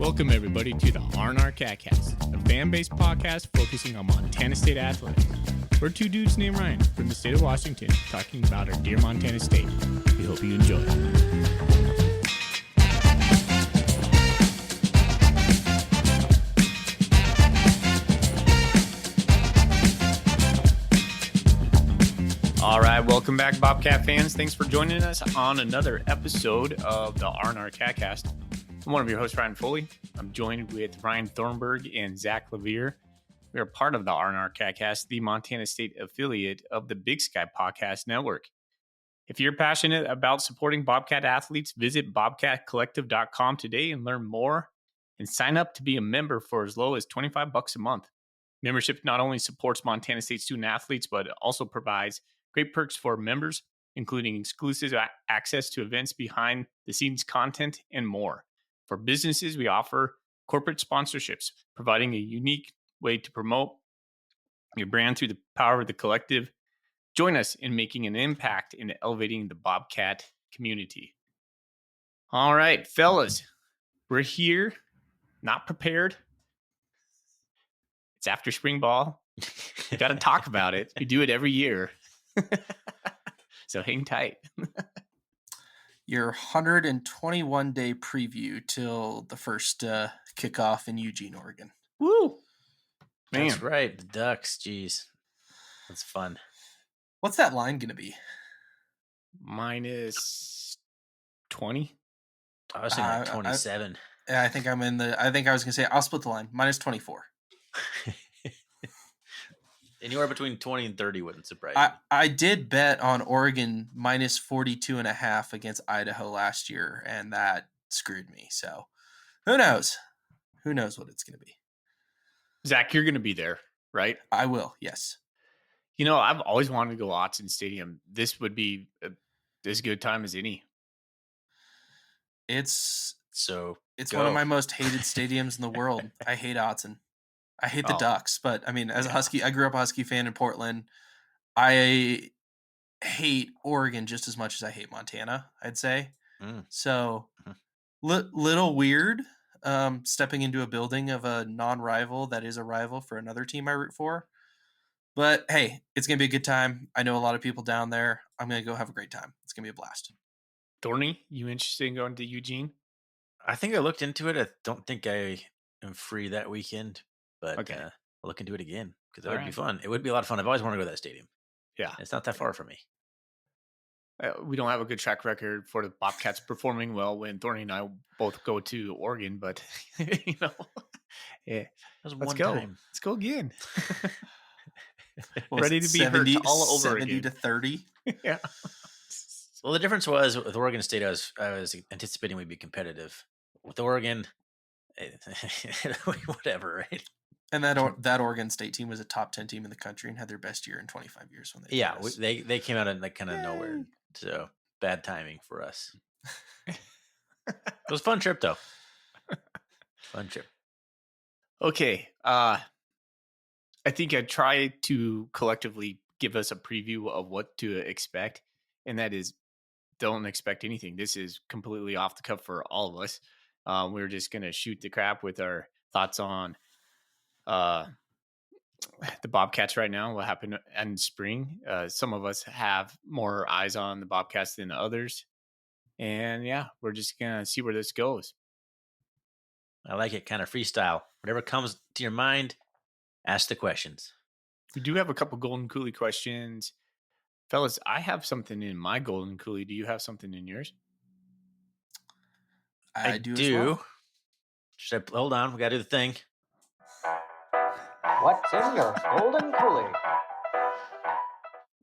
Welcome, everybody, to the RnR Catcast, a fan-based podcast focusing on Montana State athletics. We're two dudes named Ryan from the state of Washington talking about our dear Montana State. We hope you enjoy. All right, welcome back, Bobcat fans. Thanks for joining us on another episode of the RnR Catcast. I'm one of your hosts, Ryan Foley. I'm joined with Ryan Thornburg and Zach Levere. We are part of the RnR Catcast, the Montana State affiliate of the Big Sky Podcast Network. If you're passionate about supporting Bobcat athletes, visit bobcatcollective.com today and learn more and sign up to be a member for as low as $25 a month. Membership not only supports Montana State student athletes, but it also provides great perks for members, including exclusive access to events, behind the scenes content, and more. For businesses, we offer corporate sponsorships, providing a unique way to promote your brand through the power of the collective. Join us in making an impact in elevating the Bobcat community. All right, fellas, we're here, not prepared. It's after spring ball. We got to talk about it. We do it every year. So hang tight. Your 121-day preview till the first kickoff in Eugene, Oregon. Woo! Man. That's right. The Ducks. Jeez. That's fun. What's that line going to be? Minus 20. I was thinking like 27. I think I was going to say, I'll split the line. Minus 24. Anywhere between 20 and 30 wouldn't surprise me. I did bet on Oregon minus 42.5 against Idaho last year, and that screwed me. So who knows? Who knows what it's going to be? Zach, you're going to be there, right? I will, yes. You know, I've always wanted to go Autzen Stadium. This would be as good time as any. It's one of my most hated stadiums in the world. I hate Autzen. I hate the Ducks, but I mean, as a Husky, I grew up a Husky fan in Portland. I hate Oregon just as much as I hate Montana, I'd say. So, little weird stepping into a building of a non-rival that is a rival for another team I root for. But hey, it's going to be a good time. I know a lot of people down there. I'm going to go have a great time. It's going to be a blast. Thorny, you interested in going to Eugene? I think I looked into it. I don't think I am free that weekend. But okay. I'll look into it again because that would be fun. It would be a lot of fun. I've always wanted to go to that stadium. Yeah. It's not that far from me. We don't have a good track record for the Bobcats performing well when Thorny and I both go to Oregon, but, you know, yeah. Let's go. Let's go again. Ready to be 70, hurt all over 70 again. to 30. Yeah. Well, the difference was with Oregon State, I was anticipating we'd be competitive. With Oregon, whatever, right? And that Oregon State team was a top 10 team in the country and had their best year in 25 years when they they came out of like kind of nowhere. So bad timing for us. It was a fun trip though. Fun trip. Okay. I think I try to collectively give us a preview of what to expect, and that is, don't expect anything. This is completely off the cuff for all of us. We're just going to shoot the crap with our thoughts on the Bobcats right now, what happened in spring. Some of us have more eyes on the Bobcats than others. And yeah, we're just going to see where this goes. I like it. Kind of freestyle. Whatever comes to your mind, ask the questions. We do have a couple Golden Coolie questions. Fellas, I have something in my Golden Coolie. Do you have something in yours? I do. As well. Should I hold on? We got to do the thing. What's in your Golden Coolie?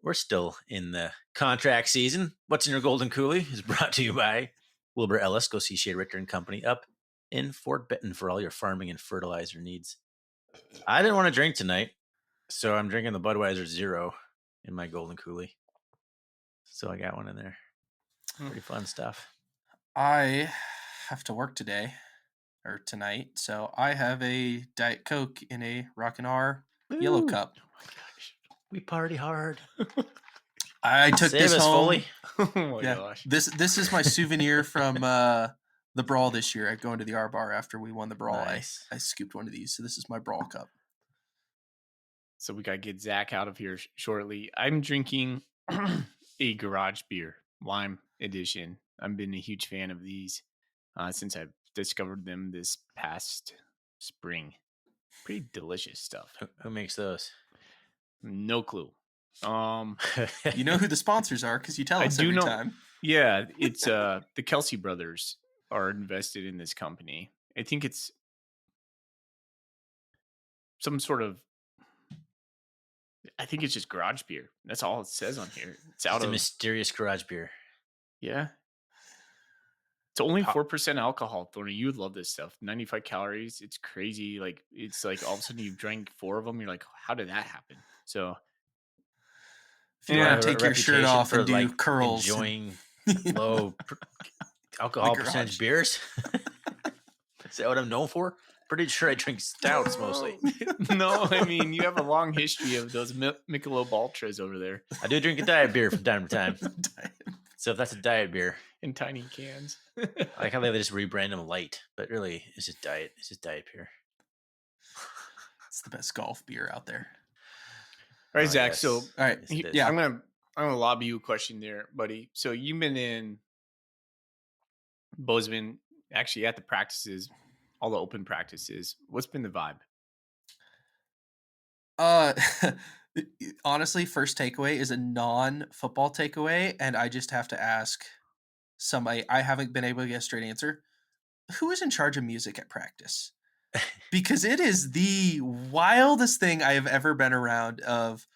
We're still in the contract season. What's in your Golden Coolie is brought to you by Wilbur Ellis. Go see Shea Richter and Company up in Fort Benton for all your farming and fertilizer needs. I didn't want to drink tonight, so I'm drinking the Budweiser Zero in my Golden Coolie. So I got one in there. Pretty fun stuff. I have to work tonight, so I have a Diet Coke in a RnR yellow cup. Oh my gosh, we party hard. I took this home. Foley. Oh my gosh. This is my souvenir from the brawl this year. Going to the R bar after we won the brawl. Nice. I scooped one of these, so this is my brawl cup. So we got to get Zach out of here shortly. I'm drinking a garage beer, lime edition. I've been a huge fan of these since I've discovered them this past spring. Pretty delicious stuff. Who makes those? No clue. You know who the sponsors are because you tell I us do every know. time. Yeah, it's the Kelsey brothers are invested in this company. I think it's some sort of. I think it's just garage beer. That's all it says on here. It's out Just a of mysterious garage beer. yeah. It's only 4% alcohol, Thorny. You would love this stuff. 95 calories. It's crazy. Like it's like all of a sudden you've drank 4 of them. You're like, how did that happen? So If you Yeah. want to take your shirt Reputation off for, and do like, curls, enjoying low alcohol garage. percentage beers. Is that what I'm known for? Pretty sure I drink stouts mostly. No, I mean you have a long history of those Michelob Ultras over there I do drink a diet beer from time to time. So if that's a diet beer, in tiny cans. I like how they just rebrand them light, but really it's just diet. It's just diet beer. It's the best golf beer out there. All right, Oh, Zach. yes. So All right, Yes, it is. yeah. I'm gonna lob you a question there, buddy. So you've been in Bozeman, actually at the practices, all the open practices. What's been the vibe? Honestly, first takeaway is a non-football takeaway, and I just have to ask somebody. I haven't been able to get a straight answer. Who is in charge of music at practice? Because it is the wildest thing I have ever been around. Of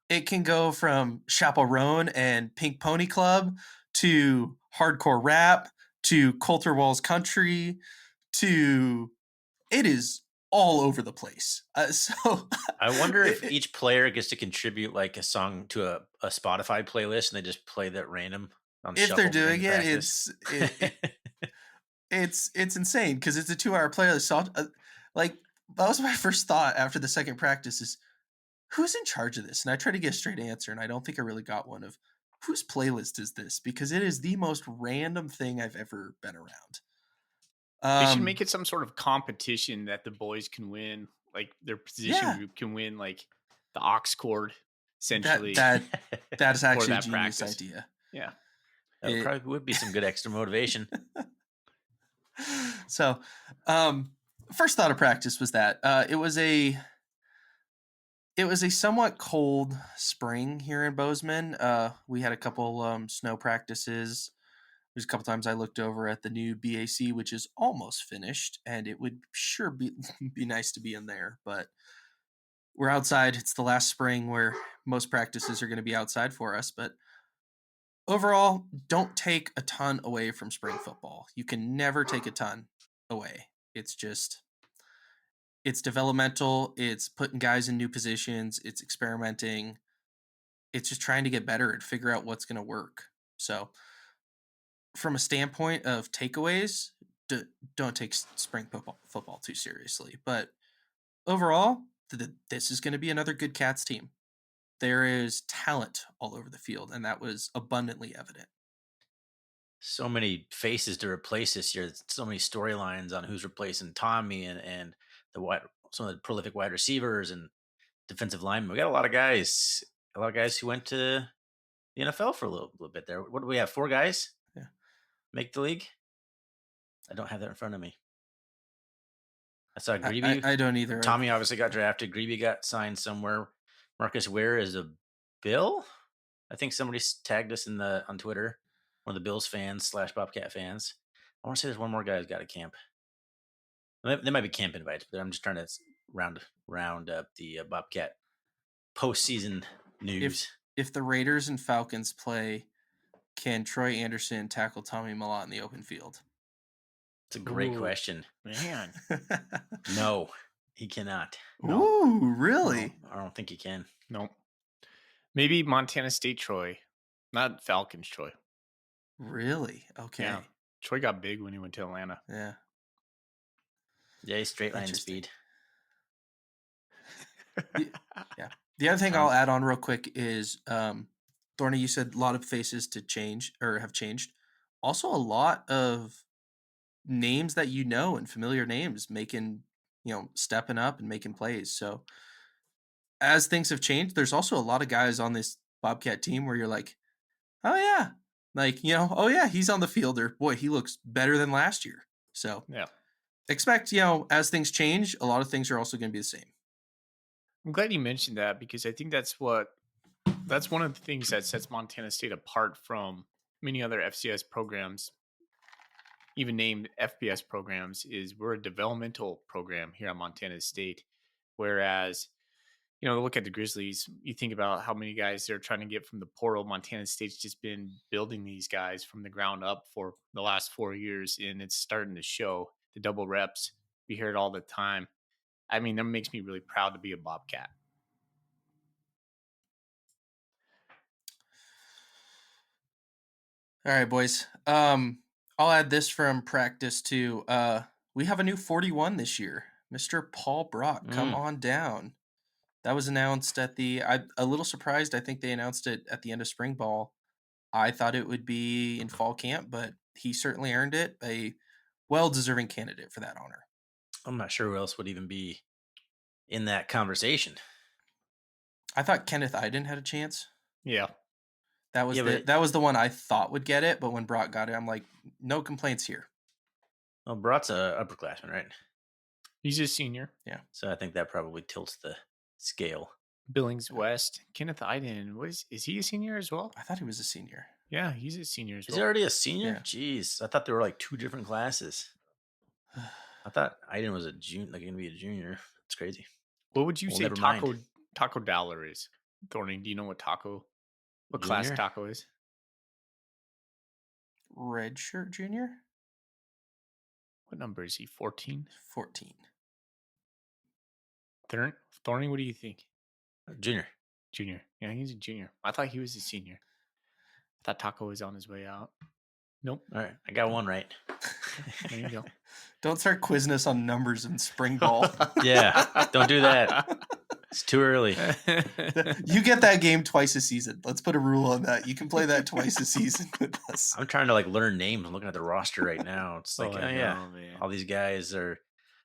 it can go from Chaperone and Pink Pony Club to hardcore rap to Coulter Wall's country to it is all over the place. So I wonder if each player gets to contribute like a song to a Spotify playlist and they just play that random on if shuffle they're during doing it, practice. it's insane because it's a 2-hour playlist. So like that was my first thought after the second practice is who's in charge of this? And I tried to get a straight answer, and I don't think I really got one of whose playlist is this because it is the most random thing I've ever been around. They should make it some sort of competition that the boys can win, like their position group can win, like the aux chord. Essentially, that is actually a that genius practice. idea. Yeah, That probably would be some good extra motivation. So, first thought of practice was that it was a somewhat cold spring here in Bozeman. We had a couple snow practices. There's a couple times I looked over at the new BAC, which is almost finished, and it would sure be nice to be in there. But we're outside. It's the last spring where most practices are going to be outside for us. But overall, don't take a ton away from spring football. You can never take a ton away. It's developmental. It's putting guys in new positions. It's experimenting. It's just trying to get better and figure out what's going to work. So from a standpoint of takeaways, don't take spring football too seriously. But overall, this is going to be another good Cats team. There is talent all over the field, and that was abundantly evident. So many faces to replace this year. So many storylines on who's replacing Tommy and some of the prolific wide receivers and defensive linemen. We got a lot of guys who went to the NFL for a little bit there. What do we have? 4 guys? Yeah. Make the league? I don't have that in front of me. I saw Greeby. I don't either. Tommy obviously got drafted. Greeby got signed somewhere. Marcus Ware is a Bill. I think somebody tagged us on Twitter. One of the Bills fans / Bobcat fans. I want to say there's one more guy who's got a camp. They might be camp invites, but I'm just trying to round up the Bobcat postseason news. If the Raiders and Falcons play, can Troy Anderson tackle Tommy Millott in the open field? It's a great question. man. No, he cannot. No. Ooh, really? No, I don't think he can. Nope. Maybe Montana State Troy, not Falcons Troy. Really? Okay. Yeah. Troy got big when he went to Atlanta. Yeah. Yeah, he's straight line Interesting. speed. Yeah. The other thing I'll add on real quick is, Thorny, you said a lot of faces to change or have changed. Also, a lot of names that you know and familiar names making, stepping up and making plays. So as things have changed, there's also a lot of guys on this Bobcat team where you're like, oh yeah, like, oh yeah, he's on the field, or boy, he looks better than last year. So Yeah. expect, as things change, a lot of things are also going to be the same. I'm glad you mentioned that because I think that's one of the things that sets Montana State apart from many other FCS programs, even named FBS programs, is we're a developmental program here at Montana State. Whereas, look at the Grizzlies, you think about how many guys they're trying to get from the portal. Montana State's just been building these guys from the ground up for the last 4 years, and it's starting to show. The double reps, we hear it all the time. I mean, that makes me really proud to be a Bobcat. All right, boys. I'll add this from practice too. We have a new 41 this year, Mr. Paul Brock. Come on down. That was announced at a little surprised. I think they announced it at the end of spring ball. I thought it would be in fall camp, but he certainly earned it. A well-deserving candidate for that honor. I'm not sure who else would even be in that conversation. I thought Kenneth Iden had a chance. Yeah. That was the one I thought would get it, but when Brock got it, I'm like, no complaints here. Well, Brock's a upperclassman, right? He's a senior. Yeah. So I think that probably tilts the scale. Billings West. Kenneth Iden, is he a senior as well? I thought he was a senior. Yeah, he's a senior as well. Is he already a senior? Yeah. Jeez, I thought there were like 2 different classes. I thought Iden was going to be a junior. It's crazy. What would you say never Taco Dollar is? Thorny, do you know what class Junior? Taco is? Redshirt junior? What number is he? 14? 14. Thorny, what do you think? Junior. Junior. Yeah, he's a junior. I thought he was a senior. I thought Taco was on his way out. Nope. All right, I got one right. There you go. Don't start quizzing us on numbers in spring ball. Yeah, don't do that. It's too early. You get that game twice a season. Let's put a rule on that. You can play that twice a season with us. I'm trying to learn names. I'm looking at the roster right now. It's like, man. all these guys are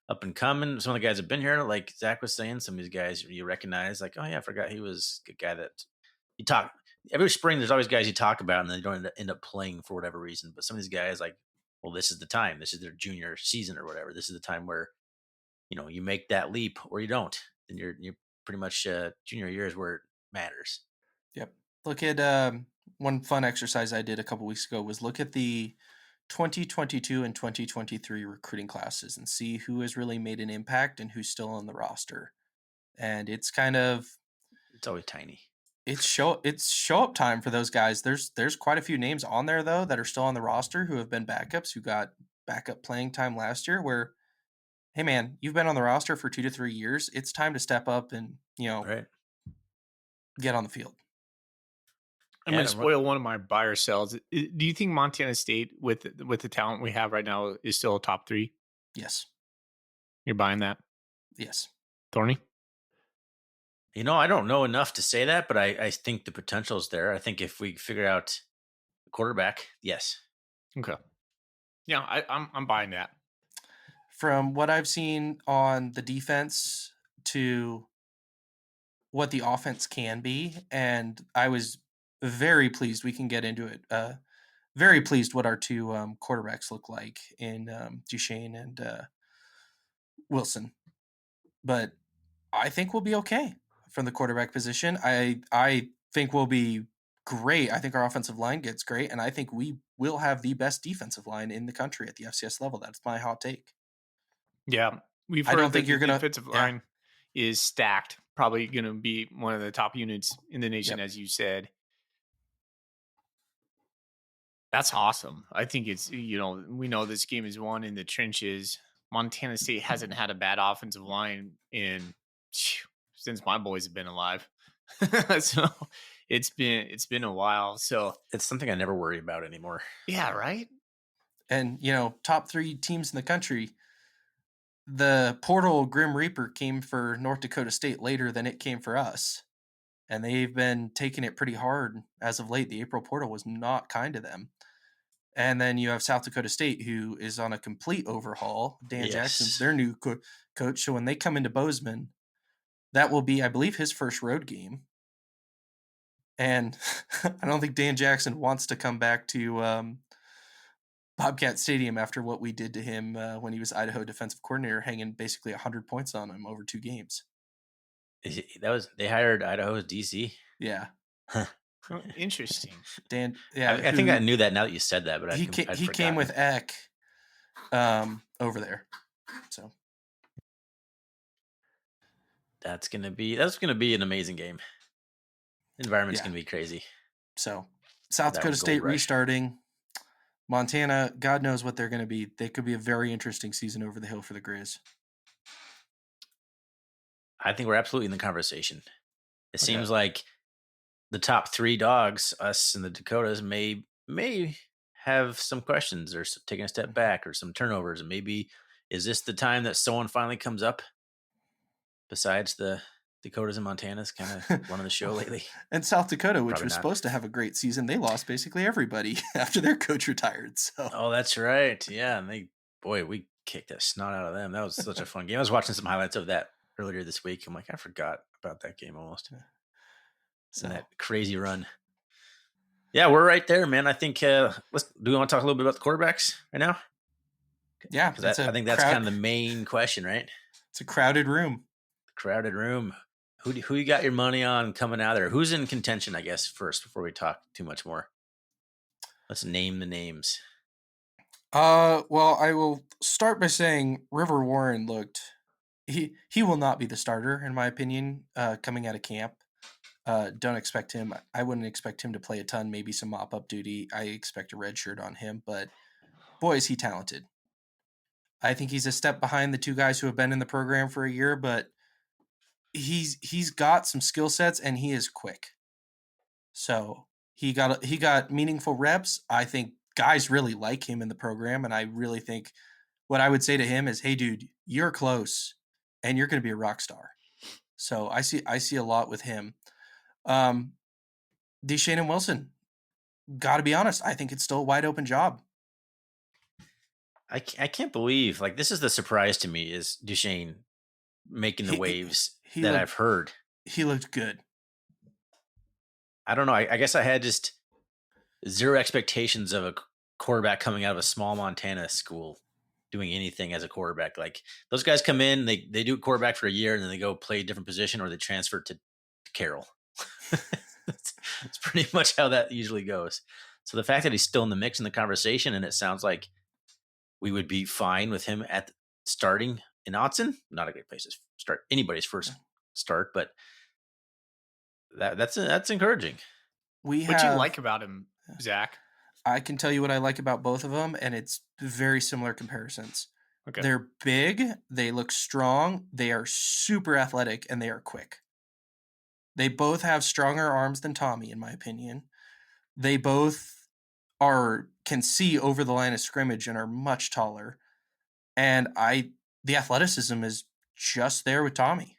up and coming. Some of the guys have been here, like Zach was saying. Some of these guys you recognize, like, oh yeah, I forgot he was a guy that you talk every spring. There's always guys you talk about, and they don't end up playing for whatever reason. But some of these guys, like, well, this is the time. This is their junior season or whatever. This is the time where you make that leap or you don't. Then you're pretty much junior year is where it matters. Yep. Look at one fun exercise I did a couple weeks ago was look at the 2022 and 2023 recruiting classes and see who has really made an impact and who's still on the roster. And it's always tiny. It's show up time for those guys. There's quite a few names on there though that are still on the roster who have been backups, who got backup playing time last year where, hey man, you've been on the roster for 2 to 3 years. It's time to step up and, Right. get on the field. I'm going to spoil one of my buyer sells. Do you think Montana State, with the talent we have right now, is still a top 3? Yes. You're buying that? Yes. Thorny? I don't know enough to say that, but I think the potential is there. I think if we figure out the quarterback, yes. Okay. Yeah, I'm buying that. From what I've seen on the defense to what the offense can be, and I was very pleased. We can get into it. Very pleased what our 2 quarterbacks look like in Duchesne and Wilson. But I think we'll be okay from the quarterback position. I think we'll be great. I think our offensive line gets great, and I think we will have the best defensive line in the country at the FCS level. That's my hot take. Yeah, we've heard that the defensive line is stacked. Probably going to be one of the top units in the nation, as you said. That's awesome. I think it's, we know this game is won in the trenches. Montana State hasn't had a bad offensive line since my boys have been alive. So it's been a while. So it's something I never worry about anymore. Yeah, right. And, top 3 teams in the country, the portal Grim Reaper came for North Dakota State later than it came for us. And they've been taking it pretty hard as of late. The April portal was not kind to them. And then you have South Dakota State, who is on a complete overhaul. Dan Jackson's Yes. their new coach. So when they come into Bozeman, that will be, I believe, his first road game. And I don't think Dan Jackson wants to come back to Bobcat Stadium after what we did to him when he was Idaho defensive coordinator, hanging basically 100 points on him over 2 games. They hired Idaho's DC. Yeah. Oh, interesting. Dan, yeah, I think I knew that now that you said that, but he came with Eck over there. So that's gonna be an amazing game. The environment's gonna be crazy. So South Dakota State restarting. Montana, God knows what they're going to be. They could be a very interesting season over the hill for the Grizz. I think we're absolutely in the conversation. It seems like the top 3 dogs, us and the Dakotas, may have some questions or taking a step back or some turnovers. And maybe, is this the time that someone finally comes up besides the Dakotas and Montanas kind of running the show lately? And South Dakota, which was supposed to have a great season, they lost basically everybody after their coach retired. So. Oh, that's right. Yeah. And we kicked that snot out of them. That was such a fun game. I was watching some highlights of that earlier this week. I'm like, I forgot about that game almost. So that crazy run. Yeah, we're right there, man. I think do we want to talk a little bit about the quarterbacks right now? Yeah, because I think that's kind of the main question, right? It's a crowded room. Crowded room. Who you got your money on coming out of there? Who's in contention, I guess, first before we talk too much more? Let's name the names. Well, I will start by saying River Warren he will not be the starter, in my opinion, coming out of camp. Don't expect him. I wouldn't expect him to play a ton, maybe some mop-up duty. I expect a red shirt on him, but boy, is he talented. I think he's a step behind the 2 guys who have been in the program for a year, but he's got some skill sets and he is quick. So he got meaningful reps. I think guys really like him in the program, and I really think what I would say to him is, hey, dude, you're close, and you're going to be a rock star. So I see a lot with him. Deshaun and Wilson, got to be honest, I think it's still a wide open job. I can't believe, like, this is the surprise to me, is Deshaun making the waves that I've heard. He looked good. I don't know. I guess I had just zero expectations of a quarterback coming out of a small Montana school doing anything as a quarterback. Like, those guys come in, they do quarterback for a year, and then they go play a different position, or they transfer to Carroll. It's pretty much how that usually goes. So the fact that he's still in the mix in the conversation, and it sounds like we would be fine with him at starting in Autzen, not a great place to start anybody's first start, but that's encouraging. What do you like about him, Zach? I can tell you what I like about both of them, and it's very similar comparisons. Okay. They're big, they look strong, they are super athletic, and they are quick. They both have stronger arms than Tommy, in my opinion. They both can see over the line of scrimmage and are much taller. And the athleticism is just there with Tommy.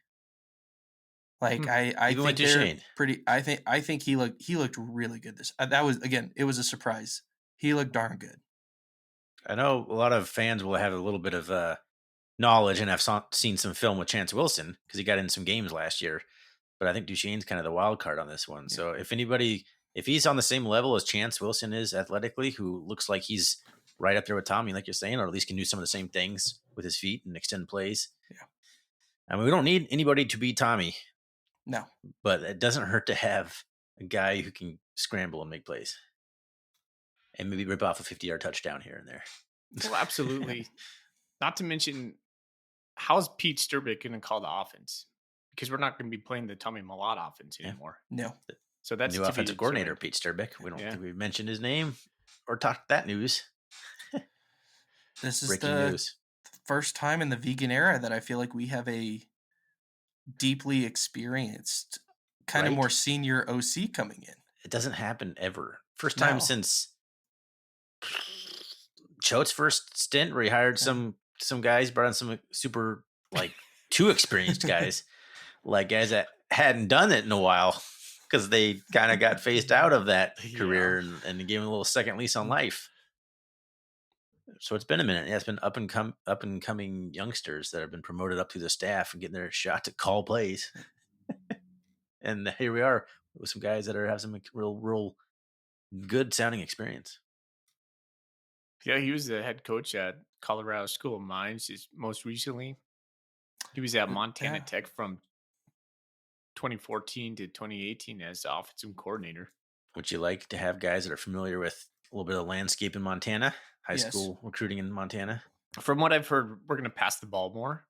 Like I think they're pretty. I think he looked really good. It was a surprise. He looked darn good. I know a lot of fans will have a little bit of knowledge and have seen some film with Chance Wilson because he got in some games last year. But I think Duchesne's kind of the wild card on this one. Yeah. So if he's on the same level as Chance Wilson is athletically, who looks like he's right up there with Tommy, like you're saying, or at least can do some of the same things with his feet and extend plays. Yeah. I mean, we don't need anybody to be Tommy. No. But it doesn't hurt to have a guy who can scramble and make plays. And maybe rip off a 50-yard touchdown here and there. Well, absolutely. Not to mention, how's Pete Sturbick going to call the offense? Because we're not going to be playing the Tommy Malott offense anymore. No. So that's new offensive coordinator, Pete Sturbick. We don't think we've mentioned his name or talked that news. This is the news. First time in the vegan era that I feel like we have a deeply experienced, kind of more senior OC coming in. It doesn't happen ever. First time since Choate's first stint where he hired some guys, brought in some super, like, too experienced guys. Like guys that hadn't done it in a while because they kind of got phased out of that career and gave him a little second lease on life. So it's been a minute. Yeah, it's been up and coming youngsters that have been promoted up through the staff and getting their shot to call plays. And here we are with some guys that have some real good sounding experience. Yeah, he was the head coach at Colorado School of Mines. Most recently, he was at Montana Tech from 2014 to 2018 as the offensive coordinator. Would you like to have guys that are familiar with a little bit of landscape in Montana, high school recruiting in Montana? From what I've heard, we're going to pass the ball more.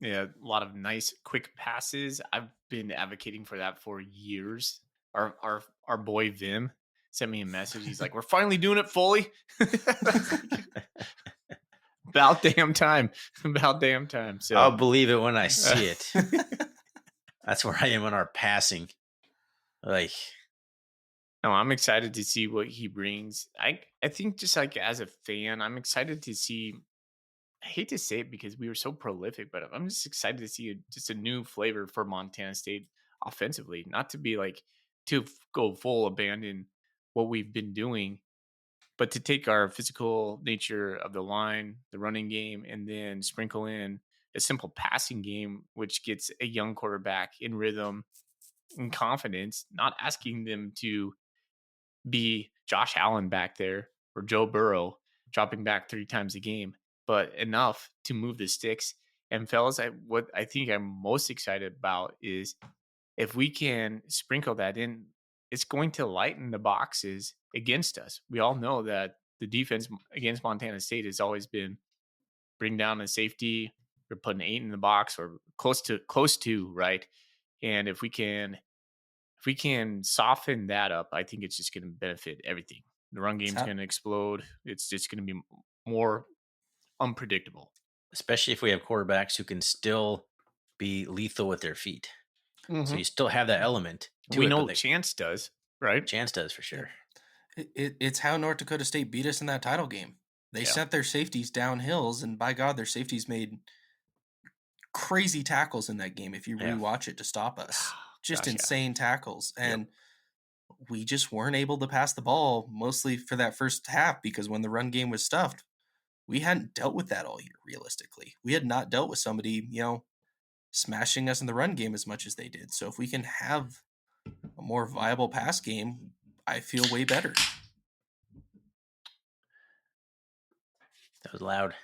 Yeah, a lot of nice, quick passes. I've been advocating for that for years. Our boy Vim sent me a message. He's like, "We're finally doing it fully." About damn time. About damn time. So I'll believe it when I see it. That's where I am on our passing. Like, no, I'm excited to see what he brings. I think just like as a fan, I'm excited to see. I hate to say it because we were so prolific, but I'm just excited to see just a new flavor for Montana State offensively. Not to be like to go full abandon what we've been doing, but to take our physical nature of the line, the running game, and then sprinkle in a simple passing game, which gets a young quarterback in rhythm and confidence, not asking them to be Josh Allen back there or Joe Burrow dropping back 3 times a game, but enough to move the sticks. And fellas, what I think I'm most excited about is if we can sprinkle that in, it's going to lighten the boxes against us. We all know that the defense against Montana State has always been bring down a safety, we're putting 8 in the box or close to, right? And if we can soften that up, I think it's just going to benefit everything. The run game's going to explode. It's just going to be more unpredictable. Especially if we have quarterbacks who can still be lethal with their feet. Mm-hmm. So you still have that element. We know Chance does, right? Chance does for sure. It's how North Dakota State beat us in that title game. They sent their safeties down hills, and by God, their safeties made crazy tackles in that game if you rewatch it to stop us. Just insane tackles. And we just weren't able to pass the ball mostly for that first half because when the run game was stuffed, we hadn't dealt with that all year, realistically. We had not dealt with somebody, smashing us in the run game as much as they did. So if we can have a more viable pass game, I feel way better. That was loud.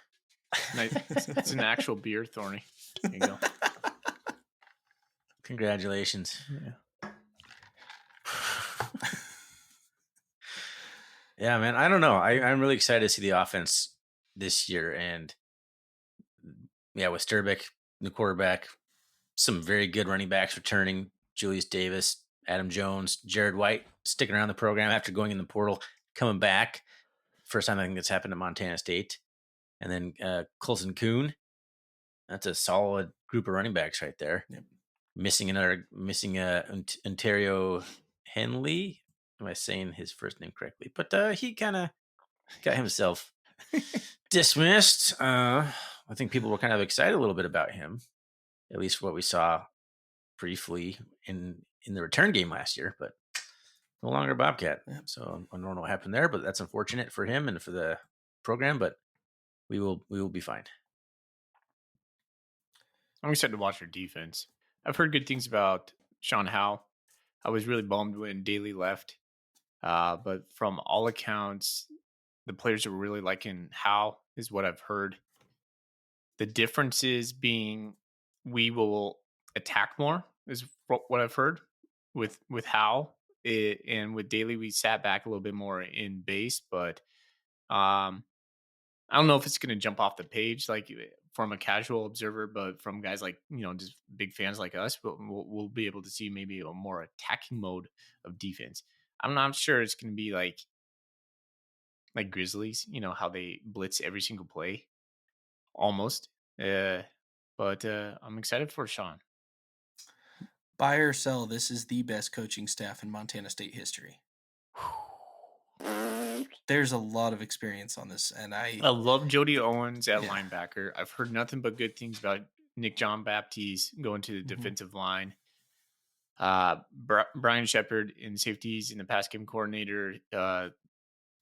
It's an actual beer, Thorny. There you go. Congratulations. Yeah. Yeah, man. I don't know. I'm really excited to see the offense this year. And with Sturbeck, the quarterback, some very good running backs returning. Julius Davis, Adam Jones, Jared White sticking around the program after going in the portal, coming back. First time I think that's happened at Montana State. And then Colson Kuhn. That's a solid group of running backs right there. Yep. Missing Ontario Henley. Am I saying his first name correctly? But he kind of got himself dismissed. I think people were kind of excited a little bit about him, at least what we saw briefly in the return game last year, but no longer Bobcat. Yep. So I don't know what happened there, but that's unfortunate for him and for the program, but we will be fine. I'm excited to watch our defense. I've heard good things about Sean Howe. I was really bummed when Daly left. But from all accounts, the players are really liking Howe, is what I've heard. The differences being we will attack more, is what I've heard with Howe. And with Daly, we sat back a little bit more in base, but I don't know if it's going to jump off the page like from a casual observer, but from guys like, just big fans like us, we'll be able to see maybe a more attacking mode of defense. I'm not sure it's going to be like Grizzlies, how they blitz every single play almost. But I'm excited for Sean. Buy or sell, this is the best coaching staff in Montana State history. There's a lot of experience on this, and I love Jody Owens at linebacker. I've heard nothing but good things about Nick John Baptiste going to the defensive line. Brian Shepard in safeties and the pass game coordinator.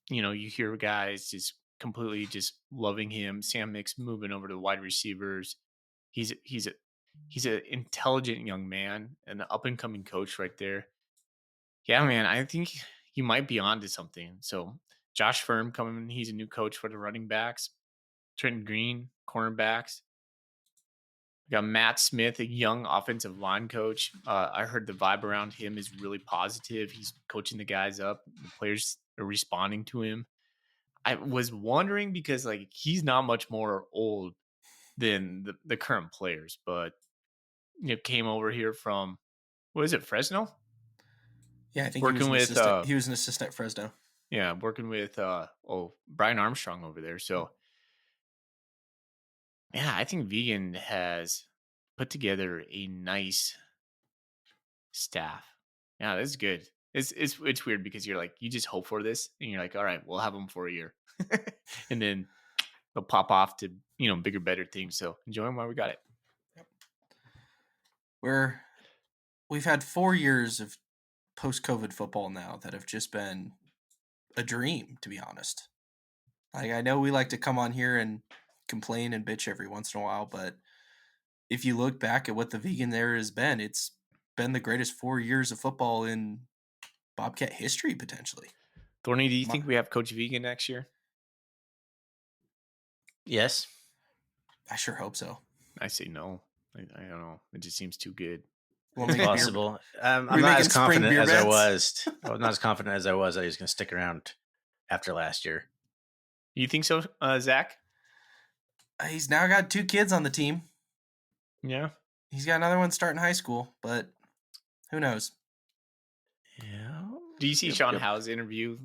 You hear guys just completely just loving him. Sam Mick's moving over to the wide receivers. He's an intelligent young man, an up and coming coach right there. Yeah, man, I think he might be onto something. So Josh Firm coming, he's a new coach for the running backs. Trenton Green, cornerbacks. We got Matt Smith, a young offensive line coach. I heard the vibe around him is really positive. He's coaching the guys up. The players are responding to him. I was wondering because like he's not much more old than the current players, but came over here from what is it, Fresno? Yeah, I think Working with he was an assistant at Fresno. Yeah, working with Brian Armstrong over there. So yeah, I think Vegan has put together a nice staff. Yeah, that's good. It's weird because you're like you just hope for this and you're like, all right, we'll have them for a year, and then they'll pop off to bigger, better things. So enjoy them while we got it. Yep. We've had 4 years of post-COVID football now that have just been a dream, to be honest. Like I know we like to come on here and complain and bitch every once in a while, but if you look back at what the Vegan era has been, it's been the greatest 4 years of football in Bobcat history, potentially. Thorny, do you think we have Coach Vegan next year? Yes. I sure hope so. I say no. I don't know. It just seems too good. It's possible. I'm not as confident as I was. I was not as confident as I was that he was going to stick around after last year. You think so, Zach? He's now got 2 kids on the team. Yeah. He's got another one starting high school, but who knows? Yeah. Do you see Sean Howe's interview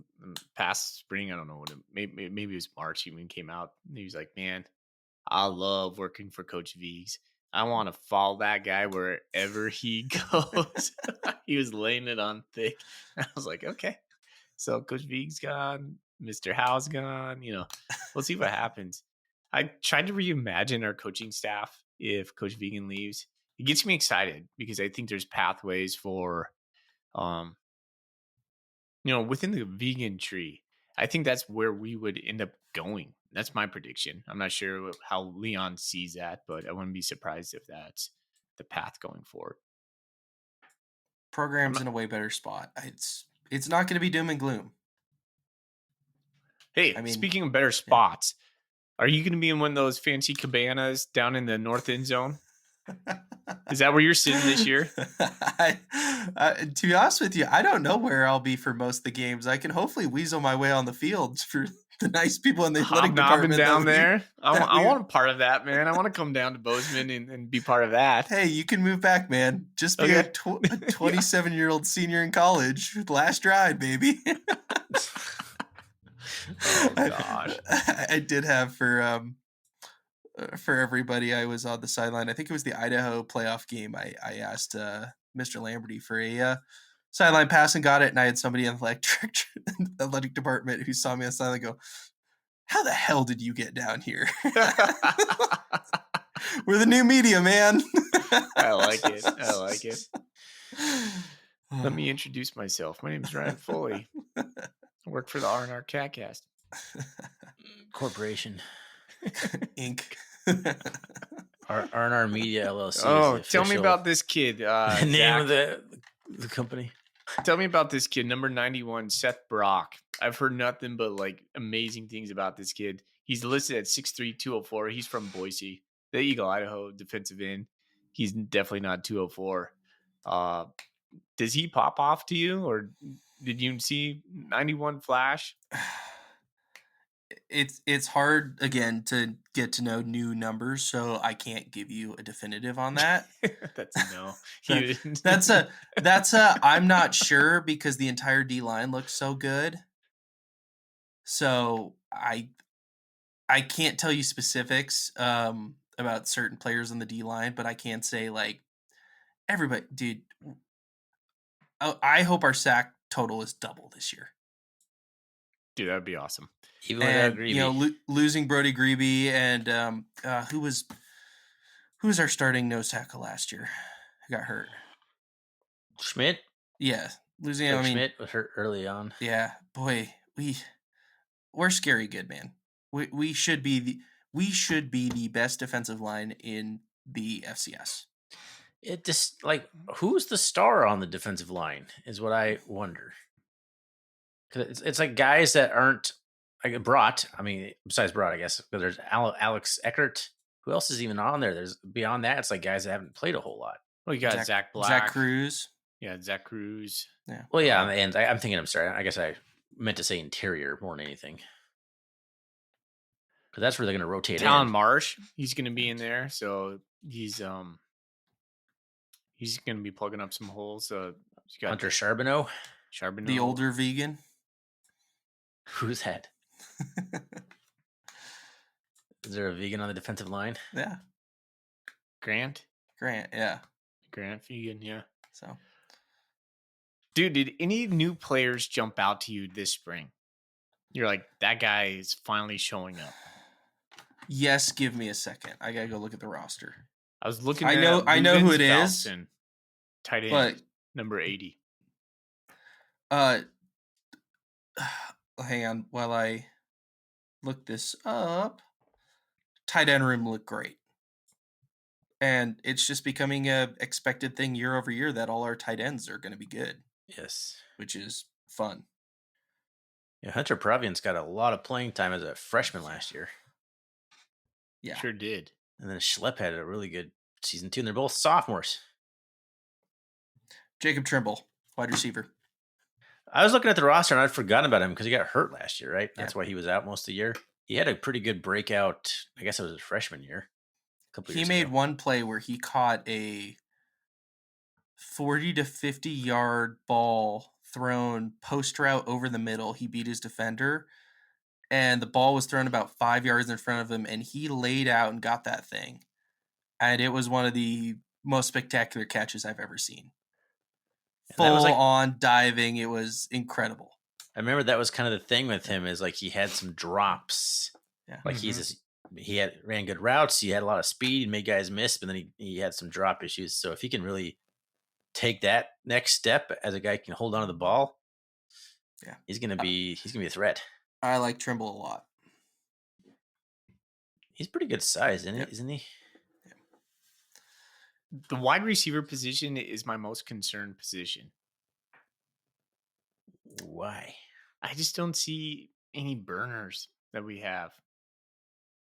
past spring? I don't know maybe it was March. He even came out. He was like, "Man, I love working for Coach Viggs. I want to follow that guy wherever he goes." He was laying it on thick. I was like, okay. So Coach Viggs gone, Mr. Howe's gone. We'll see what happens. I tried to reimagine our coaching staff if Coach Vegan leaves. It gets me excited because I think there's pathways for, within the vegan tree. I think that's where we would end up going. That's my prediction. I'm not sure how Leon sees that, but I wouldn't be surprised if that's the path going forward. Program's in a way better spot. It's not going to be doom and gloom. Hey, speaking of better spots, are you going to be in one of those fancy cabanas down in the north end zone? Is that where you're sitting this year? To be honest with you, I don't know where I'll be for most of the games. I can hopefully weasel my way on the field for the nice people in the athletic department down there. I want a part of that, man. I want to come down to Bozeman and be part of that. Hey, you can move back, man. Just be a 27-year-old senior in college. Last ride, baby. Oh gosh. I did have for everybody. I was on the sideline. I think it was the Idaho playoff game. I asked Mr. Lamberty for a sideline pass and got it. And I had somebody in the athletic department who saw me on the sideline go, "How the hell did you get down here?" We're the new media, man. I like it. Let me introduce myself. My name is Ryan Foley. I work for the RnR CatCast Corporation. Inc. RnR Media LLC. Oh, tell me about this kid. Name Zach. of the company. Tell me about this kid, number 91, Seth Brock. I've heard nothing but like amazing things about this kid. He's listed at 6'3", 204. He's from Boise, the Eagle, Idaho defensive end. He's definitely not 204. Does he pop off to you, or did you see 91 flash? It's hard again to get to know new numbers, so I can't give you a definitive on that. That's a no. That's a I'm not sure because the entire D line looks so good. So I can't tell you specifics about certain players on the D line, but I can say like everybody, dude. I hope our sack total is double this year. Dude, that'd be awesome. Even without Greeby. Losing Brody Greeby and who was our starting nose tackle last year? Who got hurt? Schmidt? Yeah. Losing Schmidt was hurt early on. Yeah. Boy, we're scary good, man. We should be the best defensive line in the FCS. It just like who's the star on the defensive line is what I wonder. Because it's like guys that aren't like Brought. I mean, besides Brought, I guess. But there's Alex Eckert. Who else is even on there? There's beyond that, it's like guys that haven't played a whole lot. Well, you got Zach Black, Zach Cruz. Yeah, Zach Cruz. Yeah. Well, yeah, and I'm thinking. I'm sorry. I guess I meant to say interior more than anything. Because that's where they're going to rotate Talon in. Marsh, he's going to be in there, so he's going to be plugging up some holes. You got Hunter Charbonneau. The older vegan. Who's that? Is there a vegan on the defensive line? Yeah. Grant, yeah. Grant vegan, yeah. So, dude, did any new players jump out to you this spring? You're like, that guy is finally showing up. Yes, give me a second. I gotta go look at the roster. I was looking. I know who it is. Tight end, but number 80. Hang on while I look this up. Tight end room looked great, and it's just becoming a expected thing year over year that all our tight ends are going to be good. Yes, which is fun. Yeah, Hunter Proviance got a lot of playing time as a freshman last year. Yeah, sure did. And then Schlepp had a really good season too, and they're both sophomores. Jacob Trimble, wide receiver. I was looking at the roster and I'd forgotten about him because he got hurt last year, right? That's why he was out most of the year. He had a pretty good breakout. I guess it was his freshman year. He made one play where he caught a 40 to 50 yard ball thrown post route over the middle. He beat his defender, and the ball was thrown about 5 yards in front of him, and he laid out and got that thing. And it was one of the most spectacular catches I've ever seen. Full on diving. It was incredible. I remember that was kind of the thing with him is like he had some drops. Yeah. Like he ran good routes. He had a lot of speed and made guys miss, but then he had some drop issues. So if he can really take that next step as a guy who can hold on to the ball, yeah, he's gonna be a threat. I like Trimble a lot. He's pretty good size, isn't he? The wide receiver position is my most concerned position. Why? I just don't see any burners that we have.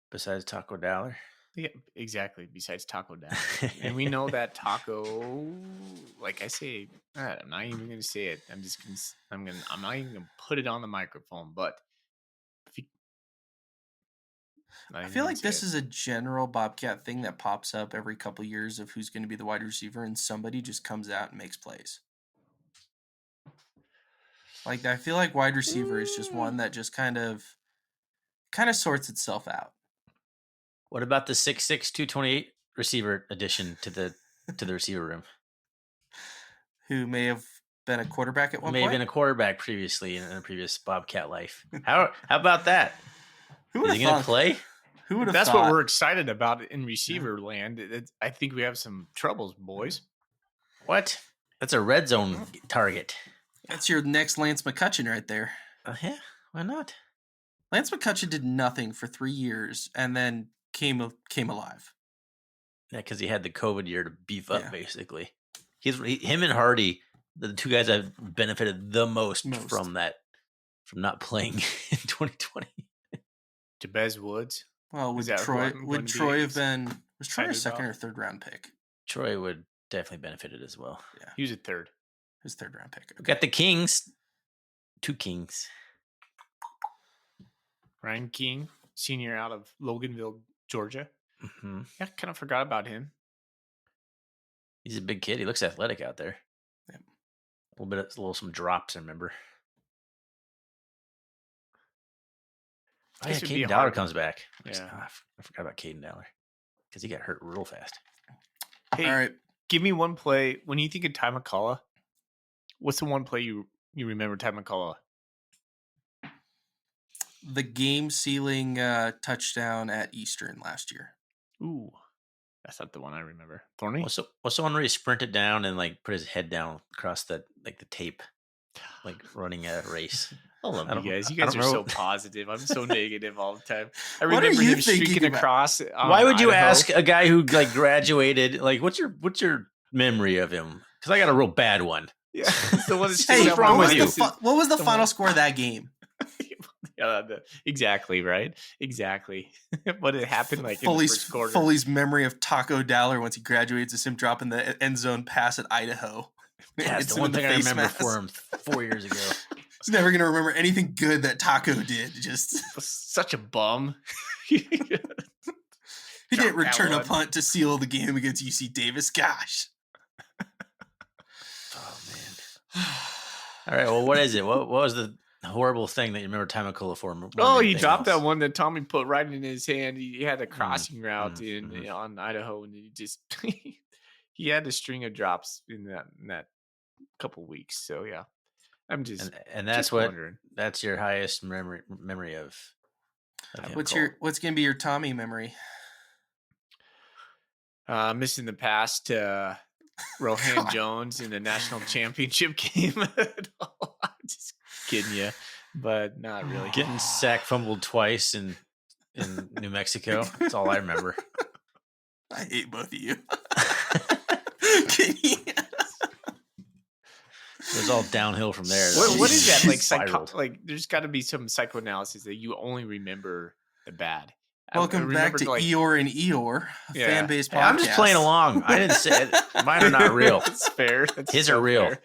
Besides Taco Dollar? Yeah, exactly. Besides Taco Dollar. And we know that Taco, like I say, I'm not even going to say it. I'm not even going to put it on the microphone, but I feel like this is a general Bobcat thing that pops up every couple years of who's going to be the wide receiver, and somebody just comes out and makes plays. Like, I feel like wide receiver is just one that just kind of sorts itself out. What about the 6'6", 228 receiver addition to the receiver room? Who may have been a quarterback at one point? May have been a quarterback previously in a previous Bobcat life. How about that? Who would Is he going to play? Who would have That's thought? what we're excited about in receiver land. I think we have some troubles, boys. What? That's a red zone target. That's your next Lance McCutcheon right there. Yeah, why not? Lance McCutcheon did nothing for 3 years and then came alive. Yeah, because he had the COVID year to beef up, basically. Him and Hardy, the two guys that have benefited the most from not playing in 2020. Jabez Woods. Well, was Troy a second or third round pick? Troy would definitely benefited as well. Yeah, he was a third. His third round pick. Okay. We got the Kings. 2 Kings. Ryan King, senior out of Loganville, Georgia. Mm-hmm. Yeah, kind of forgot about him. He's a big kid. He looks athletic out there. Yeah. A little some drops, I remember. Oh, yeah, Caden Dollar comes back. Yeah. I forgot about Caden Dollar because he got hurt real fast. Hey, all right. Give me one play. When you think of Ty McCullough, what's the one play you remember Ty McCullough? The game-sealing touchdown at Eastern last year. Ooh, that's not the one I remember. Thorny? What's the one where he sprinted down and like put his head down across the tape, like running a race? I love I you don't- guys. You I guys don't are so know. positive. I'm so negative all the time. I What are remember you him streaking thinking about? across. Why would you Idaho. ask a guy who like graduated? Like, what's your memory of him? Because I got a real bad one. Yeah, it's the one that Hey, sticks what's out wrong my with mind. you? What was the The final one- score of that game? Exactly right. Exactly. What had happened like in the first quarter. Foley's memory of Taco Dowler once he graduates is him dropping the end zone pass at Idaho. Yeah, Hits it's the him one in the thing I face remember mask. for him 4 years ago. He's never gonna remember anything good that Taco did. Just Was such a bum. he Drop didn't that return a one. punt to seal the game against UC Davis. Gosh. Oh man. All right. Well, what is it? What was the horrible thing that you remember Tamacola for? more than Oh, he anything dropped else? that one that Tommy put right in his hand. He had a crossing route mhm. on Idaho, and he just he had a string of drops in that couple weeks. So yeah, I'm just And that's just what wondering. that's your highest memory of him. What's gonna be your Tommy memory? Missing the pass to Rohan God. Jones in the national championship game. I'm just kidding you, but not really. Getting sack fumbled twice in New Mexico. That's all I remember. I hate both of you. It was all downhill from there. What is that like? Spiraled. Like, there's got to be some psychoanalysis that you only remember the bad. Welcome back remember, to Eeyore and Eeyore, a Yeah. fan-based podcast. Hey, I'm just playing along. I didn't say it. Mine are not real. That's fair. That's His so are real. fair.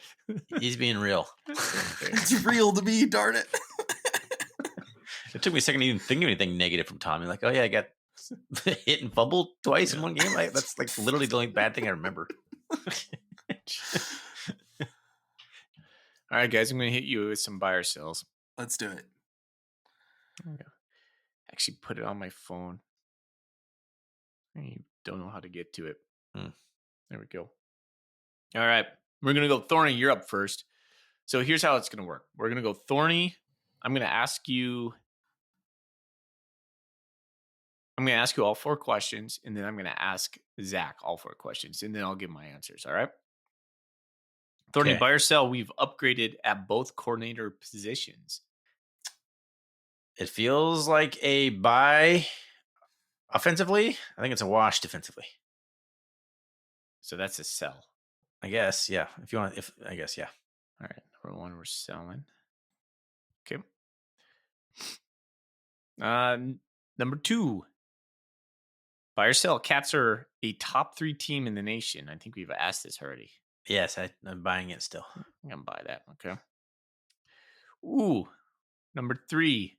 He's being real. It's real to me, darn it. It took me a second to even think of anything negative from Tommy. Like, oh yeah, I got hit and fumbled twice in one game. That's like literally the only bad thing I remember. All right, guys, I'm going to hit you with some buy or sells. Let's do it. Actually, put it on my phone. I don't know how to get to it. There we go. All right, we're going to go Thorny. You're up first. So here's how it's going to work. We're going to go Thorny. I'm going to ask you all 4 questions, and then I'm going to ask Zach all 4 questions, and then I'll give my answers. All right. Thorny, Okay. buy or sell? We've upgraded at both coordinator positions. It feels like a buy offensively. I think it's a wash defensively. So that's a sell. I guess, yeah. I guess, yeah. All right. Number 1, we're selling. Okay. Number 2, buy or sell? Cats are a top 3 team in the nation. I think we've asked this already. Yes, I'm buying it still. I'm gonna buy that. Okay. Ooh. Number 3,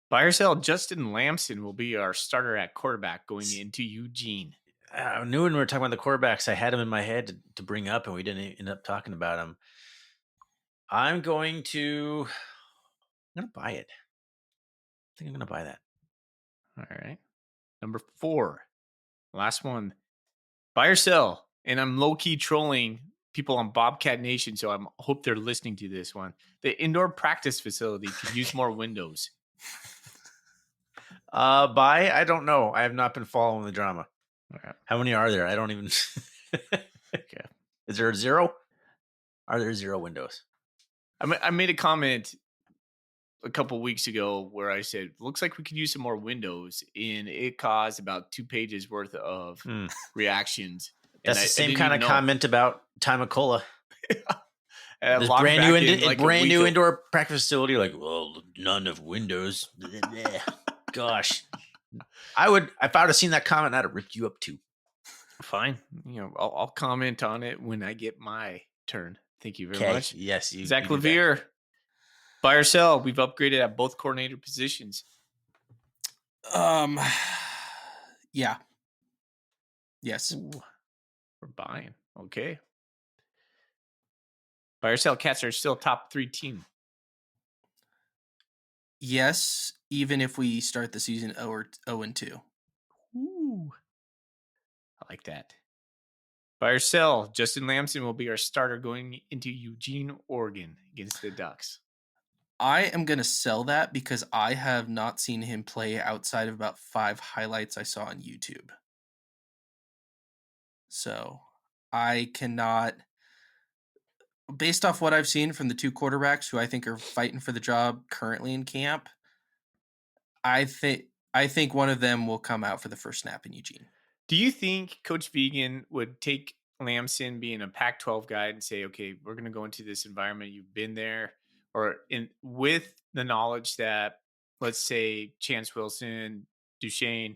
buy or sell? Justin Lamson will be our starter at quarterback going into Eugene. I knew when we were talking about the quarterbacks, I had him in my head to bring up, and we didn't end up talking about him. I'm going to buy it. I think I'm going to buy that. All right. Number 4, last one, buy or sell? And I'm low key trolling people on Bobcat Nation, so I hope they're listening to this one. The indoor practice facility could use more windows. Buy? I don't know. I have not been following the drama. All right. How many are there? I don't even. Okay. Is there 0? Are there 0 windows? I made a comment a couple weeks ago where I said, looks like we could use some more windows, and it caused about 2 pages worth of reactions. That's the same kind of comment about Tamacola. This brand new indoor practice facility. Like, well, none of windows. Gosh, if I would have seen that comment, I'd have ripped you up too. Fine, I'll comment on it when I get my turn. Thank you very much. Yes, Zach Levier, buy or sell? We've upgraded at both coordinator positions. Yeah. Yes. Ooh, we're buying. Okay. Buy or sell? Cats are still top 3 team. Yes, even if we start the season 0-2. Ooh, I like that. Buy or sell? Justin Lamson will be our starter going into Eugene, Oregon against the Ducks. I am going to sell that because I have not seen him play outside of about 5 highlights I saw on YouTube. So I cannot based off what I've seen from the two quarterbacks who I think are fighting for the job currently in camp, I think one of them will come out for the first snap in Eugene. Do you think Coach Vegan would take Lamson being a Pac-12 guy and say, okay, we're going to go into this environment. You've been there, or with the knowledge that, let's say, Chance Wilson, Duchesne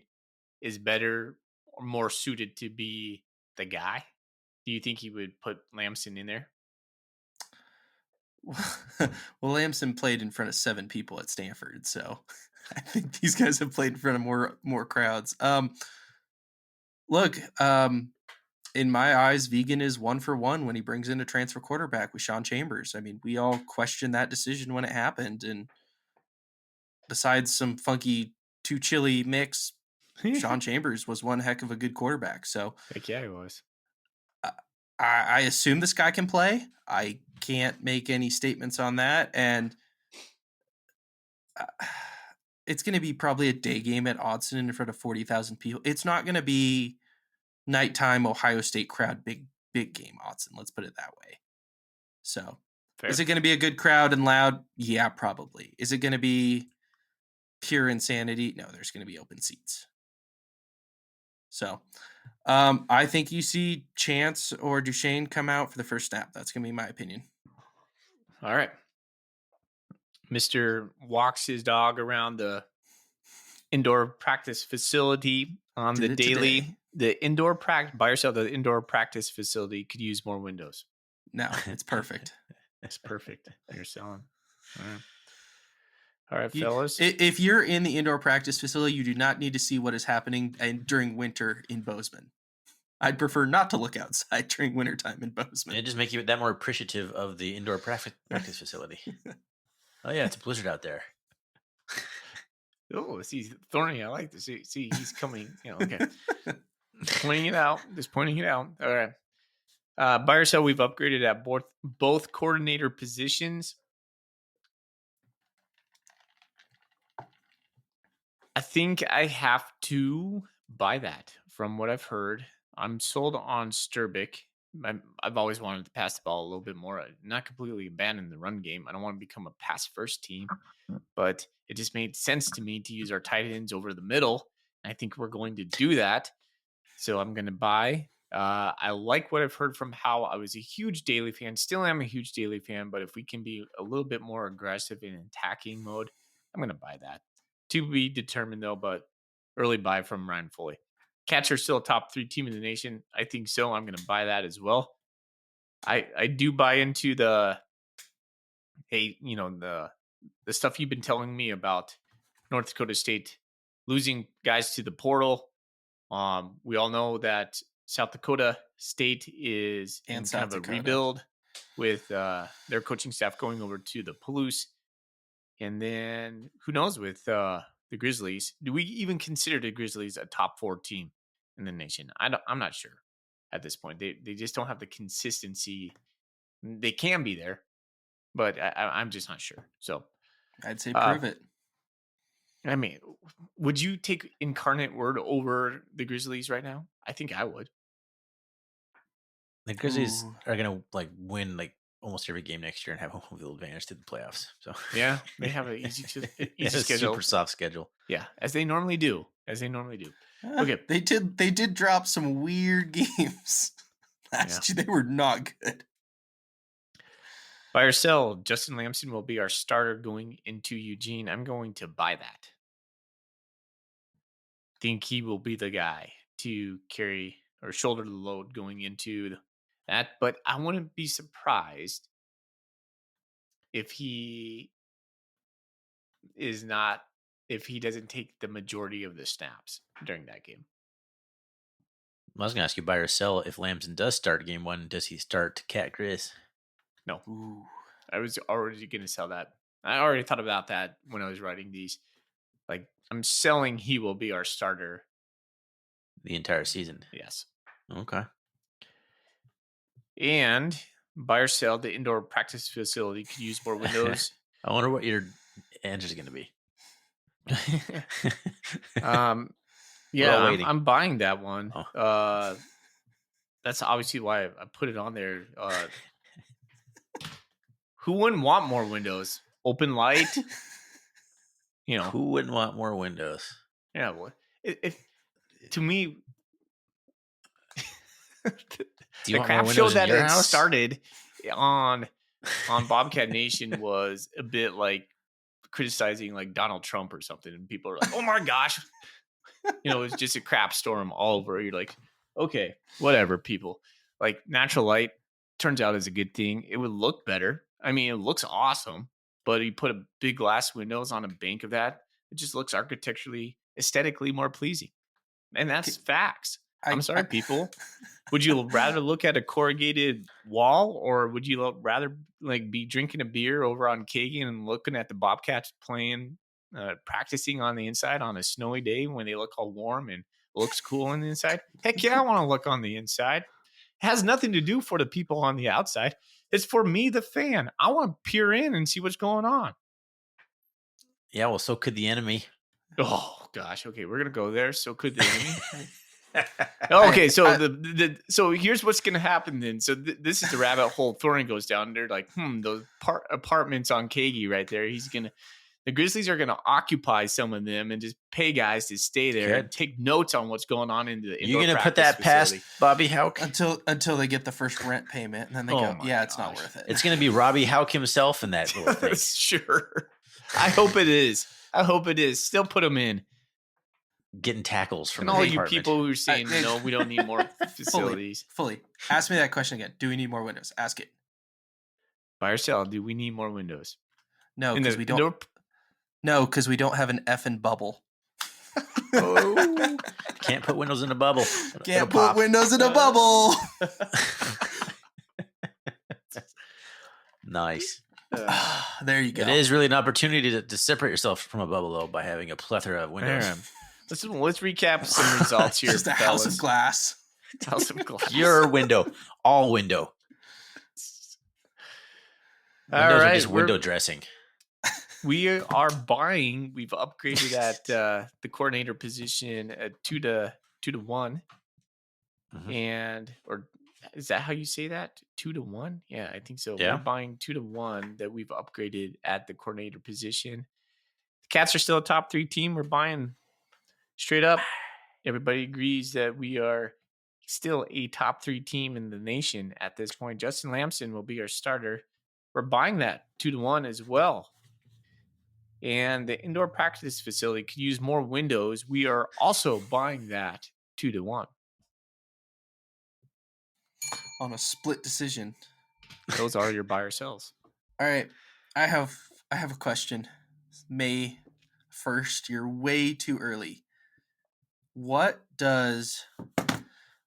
is better or more suited to be the guy? Do you think he would put Lamson in there? Well, Lamson played in front of 7 people at Stanford, so I think these guys have played in front of more crowds. Look, in my eyes, Vegan is 1 for 1 when he brings in a transfer quarterback with Sean Chambers. I mean, we all questioned that decision when it happened, and besides some funky too chilly mix, Sean Chambers was one heck of a good quarterback. So, Heck yeah, he was. I assume this guy can play. I can't make any statements on that, and it's going to be probably a day game at Autzen in front of 40,000 people. It's not going to be nighttime Ohio State crowd big game Autzen. Let's put it that way. So, Fair. Is it going to be a good crowd and loud? Yeah, probably. Is it going to be pure insanity? No, there's going to be open seats. So, I think you see Chance or Duchesne come out for the first snap. That's going to be my opinion. All right. Mr. walks his dog around the indoor practice facility on the daily. Today. The indoor practice, buy yourself the indoor practice facility could use more windows. No, it's perfect. It's perfect. You're selling. All right, fellas. If you're in the indoor practice facility, you do not need to see what is happening during winter in Bozeman. I'd prefer not to look outside during wintertime in Bozeman. It just make you that more appreciative of the indoor practice facility. Oh yeah, it's a blizzard out there. Oh, see, Thorny, I like to see he's coming. Okay. Pointing it out. Just pointing it out. All right. Buy or sell, we've upgraded at both coordinator positions. I think I have to buy that from what I've heard. I'm sold on Sturbick. I've always wanted to pass the ball a little bit more. Not completely abandon the run game. I don't want to become a pass first team, but it just made sense to me to use our tight ends over the middle. And I think we're going to do that. So I'm going to buy. I like what I've heard from Howell. I was a huge Daly fan. Still am a huge Daly fan. But if we can be a little bit more aggressive in attacking mode, I'm going to buy that. To be determined, though, but early buy from Ryan Foley. Catcher still a top 3 team in the nation. I think so. I'm going to buy that as well. I do buy into the stuff you've been telling me about North Dakota State losing guys to the portal. We all know that South Dakota State is in kind of a rebuild with their coaching staff going over to the Palouse. And then who knows with the Grizzlies? Do we even consider the Grizzlies a top 4 team in the nation? I'm not sure at this point. They just don't have the consistency. They can be there, but I'm just not sure. So I'd say prove it. I mean, would you take Incarnate Word over the Grizzlies right now? I think I would. The Grizzlies are gonna win almost every game next year and have home field advantage to the playoffs. So yeah, they have an easy schedule, super soft schedule. Yeah, as they normally do. Okay, they did drop some weird games last year. They were not good. Buy or sell, Justin Lamson will be our starter going into Eugene. I'm going to buy that. Think he will be the guy to carry or shoulder the load going into that, but I wouldn't be surprised if he doesn't take the majority of the snaps during that game. I was going to ask you, buy or sell, if Lamson does start game 1, does he start Cat Grizz? No. I was already going to sell that. I already thought about that when I was writing these. I'm selling he will be our starter. The entire season? Yes. Okay. And buy or sell, the indoor practice facility could use more windows. I wonder what your answer is going to be. Yeah, I'm buying that one. That's obviously why I put it on there. Who wouldn't want more windows? Open light, you know. Who wouldn't want more windows? Yeah, to me, Do you the want crap more show windows in that your it house? started on Bobcat Nation was a bit like criticizing like Donald Trump or something, and people are like, "Oh my gosh," it's just a crap storm all over. You're like, okay, whatever, people. Like natural light turns out is a good thing. It would look better. I mean, it looks awesome, but you put a big glass windows on a bank of that, it just looks architecturally, aesthetically more pleasing. And that's facts. I'm sorry, people. Would you rather look at a corrugated wall, or would you rather like be drinking a beer over on Kagan and looking at the Bobcats playing, practicing on the inside on a snowy day when they look all warm and looks cool on the inside? Heck yeah, I want to look on the inside. It has nothing to do for the people on the outside. It's for me, the fan. I want to peer in and see what's going on. Yeah, well, so could the enemy. Oh gosh, okay, we're gonna go there. So could the enemy. Okay, so so here's what's gonna happen then. So this is the rabbit hole Thorin goes down. They're like, those apartments on Kagi right there. The Grizzlies are gonna occupy some of them and just pay guys to stay there and take notes on what's going on in the indoor You're gonna put practice that facility. past Bobby Houck until they get the first rent payment, and then they go, "Yeah, it's not worth it." It's gonna be Robbie Houck himself in that little thing. Sure, I hope it is. Still put them in. Getting tackles from all the you apartment. people who are saying no, we don't need more facilities. Fully. Ask me that question again. Do we need more windows? Ask it. Buy or sell? Do we need more windows? No, because we don't. No, because we don't have an effing bubble. Oh, can't put windows in a bubble. Can't put windows in a bubble. Nice. There you go. It is really an opportunity to separate yourself from a bubble, though, by having a plethora of windows. Let's recap some results here. Just a house of glass. House of glass. Your window. All window. Windows are just window dressing. We are buying. We've upgraded at the coordinator position at 2-1. Mm-hmm. And or is that how you say that? 2-1? Yeah, I think so. Yeah. We're buying 2-1 that we've upgraded at the coordinator position. The Cats are still a top 3 team. We're buying straight up. Everybody agrees that we are still a top 3 team in the nation at this point. Justin Lamson will be our starter. We're buying that 2-1 as well. And the indoor practice facility could use more windows. We are also buying that 2-1. On a split decision. Those are your buy or sells. All right. I have a question. May 1st, you're way too early. What does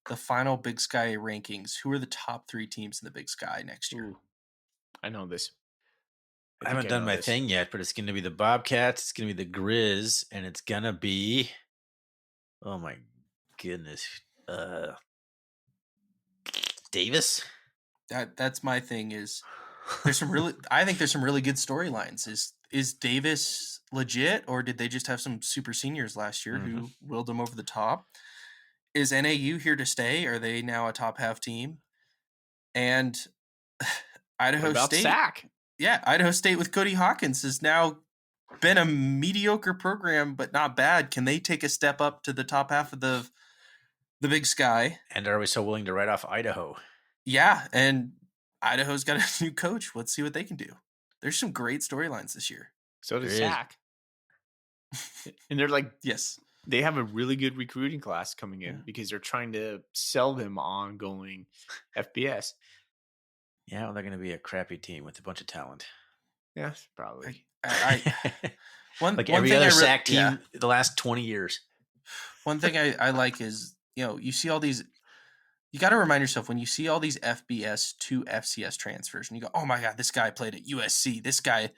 the final Big Sky rankings, who are the top 3 teams in the Big Sky next year? Ooh, I know this. I haven't done my thing yet, but it's going to be the Bobcats, it's going to be the Grizz, and it's going to be, oh my goodness, Davis. That's my thing. Is there's some really? I think there's some really good storylines. Is Davis legit, or did they just have some super seniors last year who willed them over the top? Is NAU here to stay? Are they now a top half team? And Idaho State. Sack? Yeah, Idaho State with Cody Hawkins has now been a mediocre program, but not bad. Can they take a step up to the top half of the Big Sky? And are we so willing to write off Idaho? Yeah, and Idaho's got a new coach. Let's see what they can do. There's some great storylines this year. So does Sack. And they're like, yes, they have a really good recruiting class coming in because they're trying to sell them ongoing FBS. Yeah, well, they're going to be a crappy team with a bunch of talent. Yeah, probably. Like every other SAC team the last 20 years. One thing I like is, you see all these, you got to remind yourself when you see all these FBS to FCS transfers and you go, oh my God, this guy played at USC. This guy,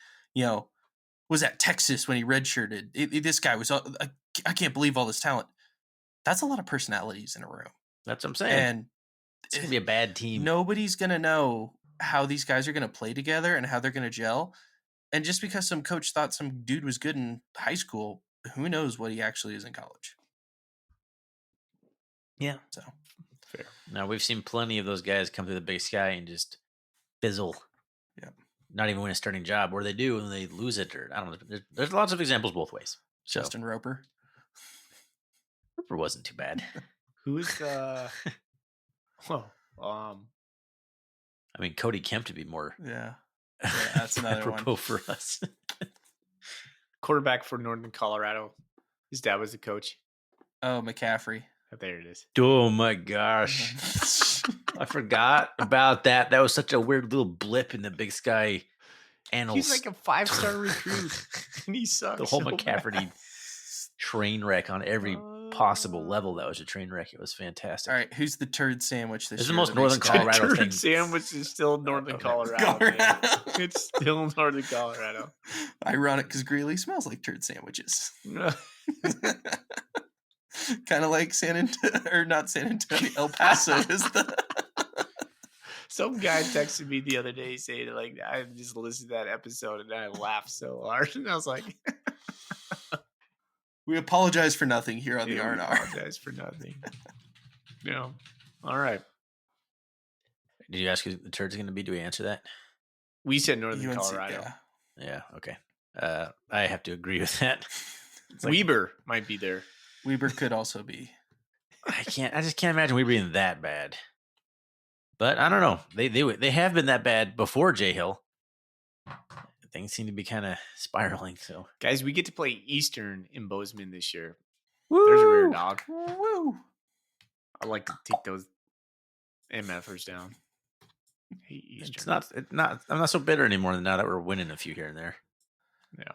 was at Texas when he redshirted. This guy was, I can't believe all this talent. That's a lot of personalities in a room. That's what I'm saying. And it's going to be a bad team. Nobody's going to know how these guys are going to play together and how they're going to gel. And just because some coach thought some dude was good in high school, who knows what he actually is in college. Yeah. So fair. Now we've seen plenty of those guys come to the Big Sky and just fizzle. Yeah. not even win a starting job, or they do and they lose it, or I don't know. There's lots of examples both ways. So Justin Roper. Ripper wasn't too bad. Who's the? Well, I mean, Cody Kemp to be more Yeah. That's another one. apropos for us. quarterback for Northern Colorado. His dad was a coach. Oh, McCaffrey. Oh, there it is. Oh my gosh. I forgot about that. That was such a weird little blip in the Big Sky annals. He's like a 5-star recruit, and he sucks. The whole so McCaffrey bad. train wreck on every possible level. That was a train wreck. It was fantastic. All right, who's the turd sandwich this It's year? the most that Northern makes Colorado Turd thing. sandwich is still Northern Okay. Colorado. man. Colorado. It's still Northern Colorado. Ironic because Greeley smells like turd sandwiches. Kind of like San Antonio, or not San Antonio, El Paso is the. Some guy texted me the other day saying, like, I just listened to that episode and I laughed so hard. And I was like, We apologize for nothing here on the yeah, we RnR. apologize for nothing. Yeah. All right. Did you ask who the turd's going to be? Do we answer that? We said Northern UNC, Colorado. yeah. Yeah. Okay. I have to agree with that. It's like- Weber might be there. Weber could also be. I just can't imagine we being that bad. But I don't know. They have been that bad before Jay Hill. Things seem to be kind of spiraling. So Guys, we get to play Eastern in Bozeman this year. Woo! There's a rare dog. Woo! I like to take those MFers down. I hate Eastern. It's not. I'm not so bitter anymore now that we're winning a few here and there. Yeah.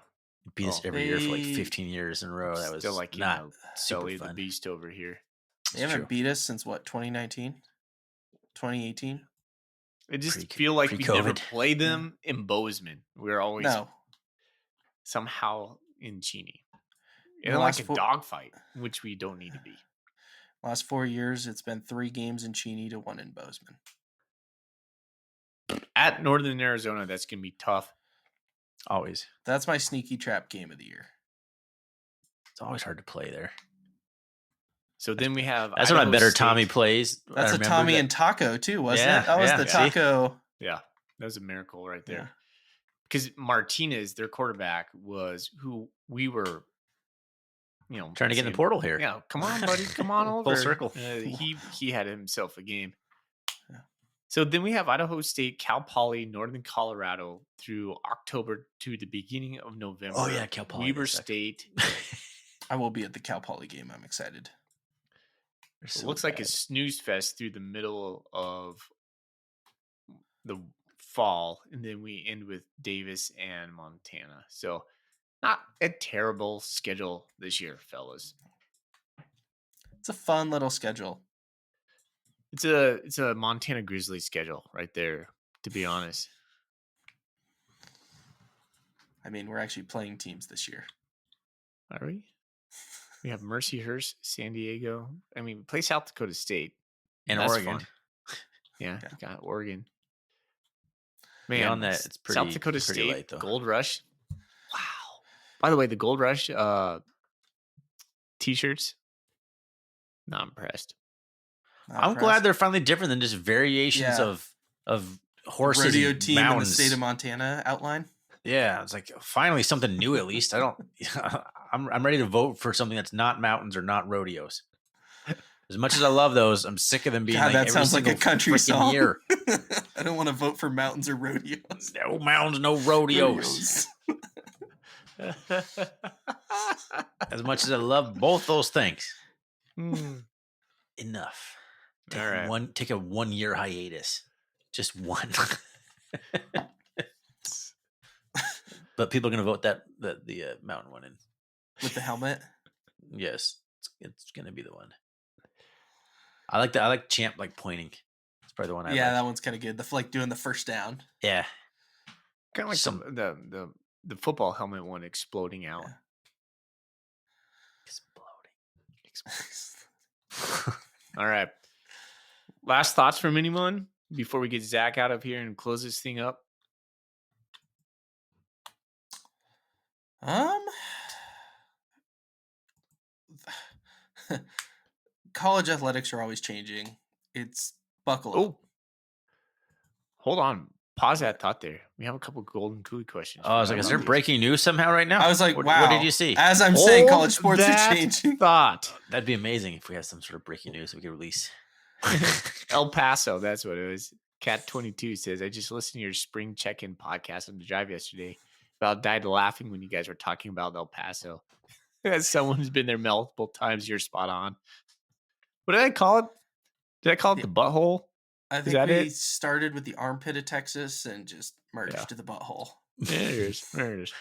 Beat us Oh, every year for like they 15 years in a row. That was Still like not super Sully the fun. Beast over here. They haven't beat us since what, 2019? 2018? I just Pre- feel like we never pre-COVID. played them in Bozeman. We're always No. somehow in Cheney. The And like last a four- dogfight, which we don't need to be. Last 4 years, it's been 3 games in Cheney to 1 in Bozeman. At Northern Arizona, that's going to be tough. Always. That's my sneaky trap game of the year. It's always hard to play there. So then we have That's when my Idaho better State. Tommy plays. I That's a remember Tommy that- and Taco, too, wasn't Yeah, it? That was yeah, the see? Taco. Yeah, that was a miracle right Yeah. there. Because Martinez, their quarterback, was who we were, trying to get in the saying, portal here. Yeah, come on, buddy, come on over. Full circle. He had himself a game. Yeah. So then we have Idaho State, Cal Poly, Northern Colorado through October to the beginning of November. Oh, yeah, Cal Poly, Weber that's right. State. I will be at the Cal Poly game. I'm excited. They're It so looks like a bad. snooze fest through the middle of the fall, and then we end with Davis and Montana. So not a terrible schedule this year, fellas. It's a fun little schedule. It's a Montana Grizzlies schedule right there, to be honest. I mean, we're actually playing teams this year. Are we? We have Mercyhurst, San Diego. I mean, we play South Dakota State. And That's Oregon. fun. Yeah, Yeah. we got Oregon. Beyond Man, that, it's South Dakota pretty State light, though. Gold Rush. Wow. By the way, the Gold Rush t-shirts. Not impressed. Not I'm impressed. glad they're finally different than just variations Yeah. of horses rodeo and team in the mountains. state of Montana outline. Yeah, it's like finally something new. At least I don't. I'm ready to vote for something that's not mountains or not rodeos. As much as I love those, I'm sick of them being God, like that every sounds like a single country freaking song. year. I don't want to vote for mountains or rodeos. No mountains, no rodeos. As much as I love both those things, Hmm. enough. All right. Take a 1 year hiatus, just one. But people are gonna vote the mountain one in. With the helmet. Yes, it's gonna be the one. I like Champ like pointing. It's probably the one I Yeah, like. that one's kind of good. The doing the first down. Yeah. Kind of like the football helmet one exploding out. Exploding. All right. Last thoughts from anyone before we get Zach out of here and close this thing up? College athletics are always changing. It's buckle up. Oh, hold on. Pause that thought there. We have a couple golden coolie questions. Oh, I was like, is there breaking news somehow right now? I was like, what, wow. What did you see? As I'm saying, Hold college sports are that changing. Thought. That'd be amazing if we had some sort of breaking news that we could release. El Paso, that's what it was. Cat22 says, I just listened to your spring check-in podcast on the drive yesterday. About died laughing when you guys were talking about El Paso. As someone who's been there multiple times, you're spot on. What did I call it? Did I call it the butthole? I Is think that we it? started with the armpit of Texas and just merged to the butthole. There it is. There it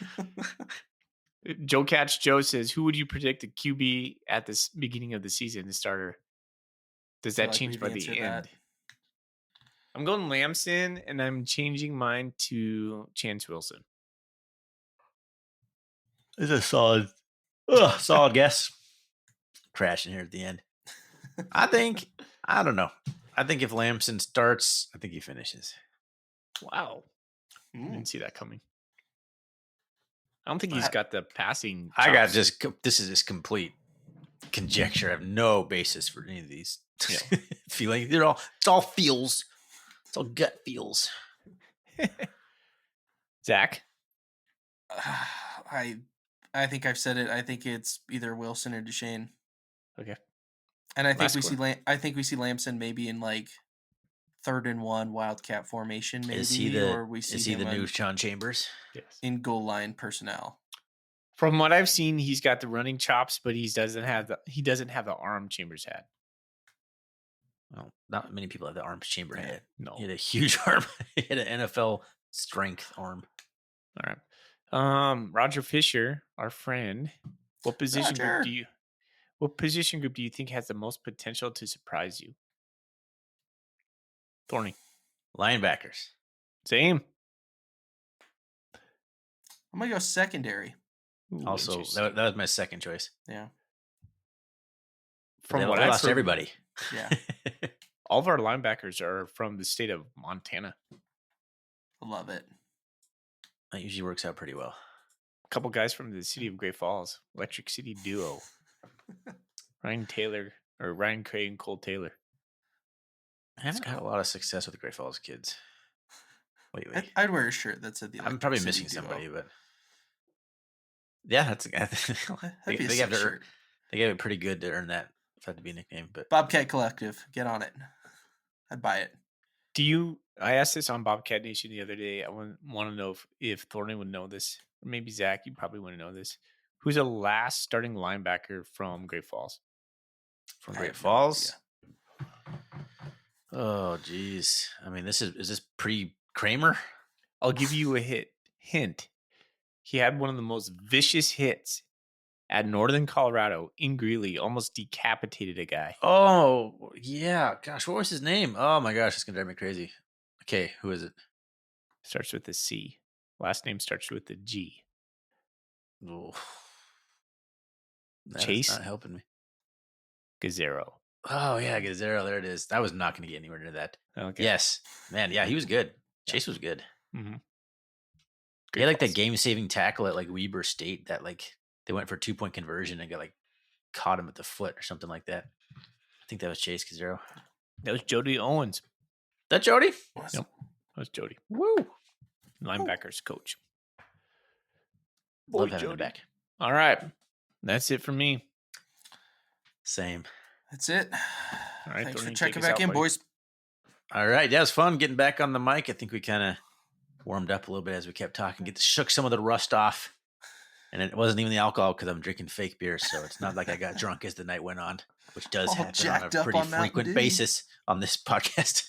is. Joe Catch Joe says, who would you predict the QB at this beginning of the season, the starter? Does that change by the end? I'm going Lamson, and I'm changing mine to Chance Wilson. It's a solid guess. Crashing here at the end. I don't know. I think if Lamson starts, I think he finishes. Wow. I didn't see that coming. I don't think he's got the passing. This is just complete conjecture. I have no basis for any of these feeling. It's all feels. It's all gut feels. Zach? I think I've said it. I think it's either Wilson or Duchesne. Okay. And I think we see Lamson maybe in like 3rd and 1 wildcat formation, maybe. Is he the new Sean Chambers? Yes. In goal line personnel. From what I've seen, he's got the running chops, but he doesn't have the arm Chambers had. Well, not many people have the arm Chamber had. No. He had a huge arm. He had an NFL strength arm. All right. Roger Fisher, our friend, what position group do you think has the most potential to surprise you? Thorny. Linebackers. Same. I'm going to go secondary. Ooh, also, that was my second choice. Yeah. From what I I've lost heard, everybody. Yeah. all of our linebackers are from the state of Montana. Love it. That usually works out pretty well. A couple guys from the city of Great Falls, Electric City duo. Ryan Craig and Cole Taylor. I haven't had a lot of success with the Great Falls kids. Wait. I'd wear a shirt that said the I'm probably missing somebody, but yeah, they gave it pretty good to earn that. If that to be a nickname, but Bobcat Collective, get on it. I'd buy it. I asked this on Bobcat Nation the other day. I want to know if Thornton would know this, or maybe Zach, you probably wouldn't know this. Who's the last starting linebacker from Great Falls? From Great Falls? Oh, geez. I mean, is this pre-Kramer? I'll give you a hint. He had one of the most vicious hits at Northern Colorado in Greeley, almost decapitated a guy. Oh, yeah. Gosh, what was his name? Oh, my gosh, it's going to drive me crazy. Okay, who is it? Starts with a C. Last name starts with a G. Oh. Chase? Not helping me. Gazzaro. Oh, yeah, Gazzaro. There it is. I was not going to get anywhere near that. Okay. Yes. Man, yeah, he was good. Chase was good. Mm-hmm. He had like that game-saving tackle at like Weber State that like they went for a 2-point conversion and got like caught him at the foot or something like that. I think that was Chase Gazzaro. That was Jody Owens. That Jody? Yep. That was Jody. Woo! Linebackers coach. Love having him back. All right. That's it for me. Same. That's it. All right. Thanks for checking back in, boys. All right. Yeah, it was fun getting back on the mic. I think we kind of warmed up a little bit as we kept talking, shook some of the rust off. And it wasn't even the alcohol because I'm drinking fake beer. So it's not like I got drunk as the night went on, which does happen on a pretty frequent basis on this podcast.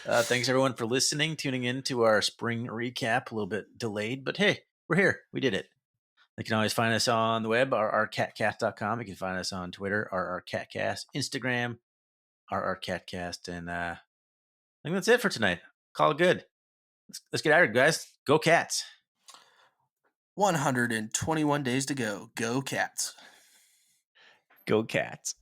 Thanks everyone for listening, tuning in to our spring recap, a little bit delayed, but hey, we're here. We did it. You can always find us on the web, rrcatcast.com. You can find us on Twitter, rrcatcast, Instagram, rrcatcast, and I think that's it for tonight. Call it good. Let's get out of here, guys. Go Cats. 121 days to go. Go Cats. Go Cats.